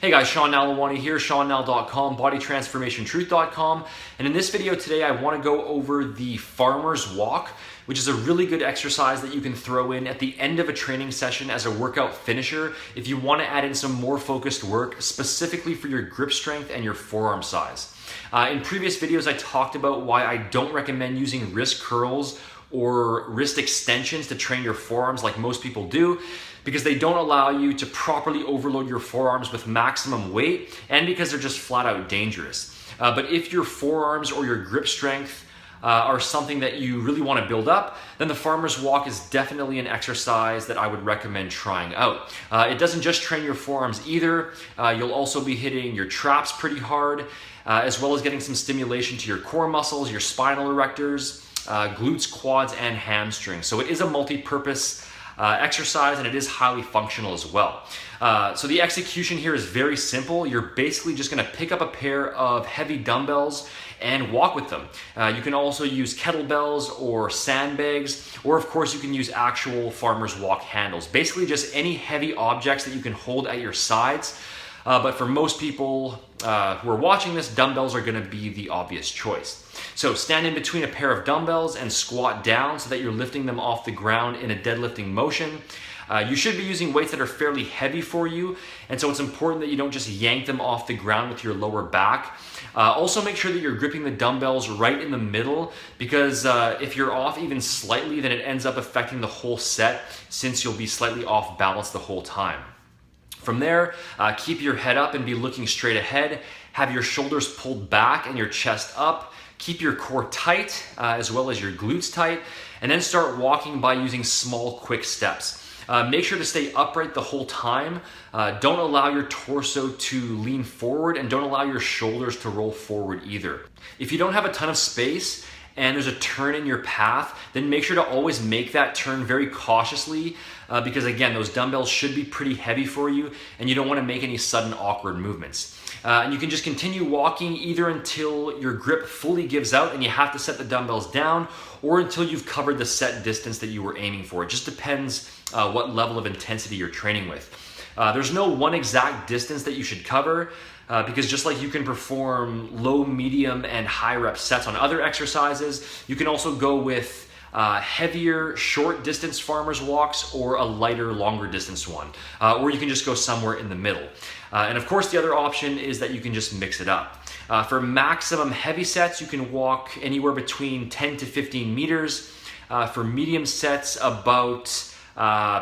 Hey guys, Sean Nalawani here, SeanNal.com, BodyTransformationTruth.com, and in this video today I want to go over the farmer's walk, which is a really good exercise that you can throw in at the end of a training session as a workout finisher if you want to add in some more focused work specifically for your grip strength and your forearm size. In previous videos I talked about why I don't recommend using wrist curls or wrist extensions to train your forearms like most people do, because they don't allow you to properly overload your forearms with maximum weight and because they're just flat out dangerous. But if your forearms or your grip strength are something that you really want to build up, then the farmer's walk is definitely an exercise that I would recommend trying out. It doesn't just train your forearms either. You'll also be hitting your traps pretty hard, as well as getting some stimulation to your core muscles, your spinal erectors, glutes, quads, and hamstrings. So it is a multi-purpose exercise, and it is highly functional as well. So the execution here is very simple. You're basically just going to pick up a pair of heavy dumbbells and walk with them. You can also use kettlebells or sandbags, or of course you can use actual farmer's walk handles. Basically just any heavy objects that you can hold at your sides. But for most people who are watching this, dumbbells are going to be the obvious choice. So stand in between a pair of dumbbells and squat down so that you're lifting them off the ground in a deadlifting motion. You should be using weights that are fairly heavy for you, and so it's important that you don't just yank them off the ground with your lower back. Also make sure that you're gripping the dumbbells right in the middle, because if you're off even slightly, then it ends up affecting the whole set, since you'll be slightly off balance the whole time. From there, keep your head up and be looking straight ahead. Have your shoulders pulled back and your chest up. Keep your core tight, as well as your glutes tight, and then start walking by using small, quick steps. Make sure to stay upright the whole time. Don't allow your torso to lean forward, and don't allow your shoulders to roll forward either. If you don't have a ton of space and there's a turn in your path, then make sure to always make that turn very cautiously, because again, those dumbbells should be pretty heavy for you, and you don't want to make any sudden awkward movements. And you can just continue walking either until your grip fully gives out and you have to set the dumbbells down, or until you've covered the set distance that you were aiming for. It just depends what level of intensity you're training with. There's no one exact distance that you should cover, because just like you can perform low, medium, and high rep sets on other exercises, you can also go with heavier, short distance farmer's walks, or a lighter, longer distance one. Or you can just go somewhere in the middle. And of course, the other option is that you can just mix it up. For maximum heavy sets, you can walk anywhere between 10 to 15 meters. For medium sets, about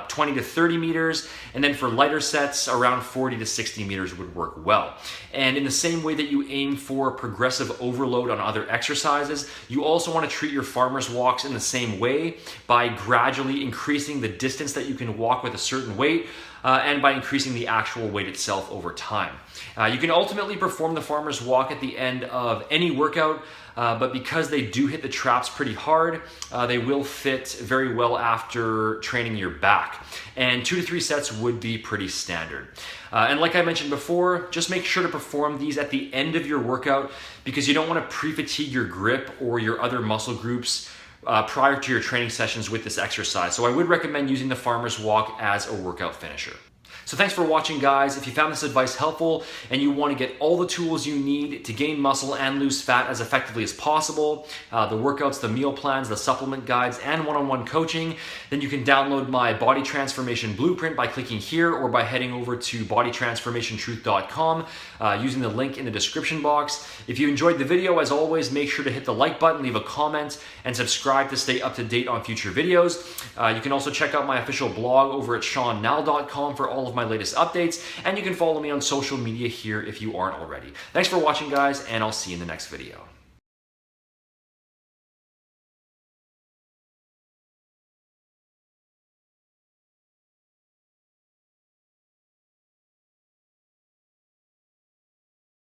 20 to 30 meters, and then for lighter sets, around 40 to 60 meters would work well. And in the same way that you aim for progressive overload on other exercises, you also want to treat your farmer's walks in the same way, by gradually increasing the distance that you can walk with a certain weight, and by increasing the actual weight itself over time. You can ultimately perform the farmer's walk at the end of any workout, but because they do hit the traps pretty hard, they will fit very well after training your back. And 2 to 3 sets would be pretty standard. And like I mentioned before, just make sure to perform these at the end of your workout, because you don't want to pre-fatigue your grip or your other muscle groups prior to your training sessions with this exercise. So I would recommend using the farmer's walk as a workout finisher. So thanks for watching, guys. If you found this advice helpful and you want to get all the tools you need to gain muscle and lose fat as effectively as possible, the workouts, the meal plans, the supplement guides, and one-on-one coaching, then you can download my Body Transformation Blueprint by clicking here, or by heading over to BodyTransformationTruth.com using the link in the description box. If you enjoyed the video, as always, make sure to hit the like button, leave a comment, and subscribe to stay up to date on future videos. You can also check out my official blog over at SeanNal.com for all of my latest updates, and you can follow me on social media here if you aren't already. Thanks for watching, guys, and I'll see you in the next video.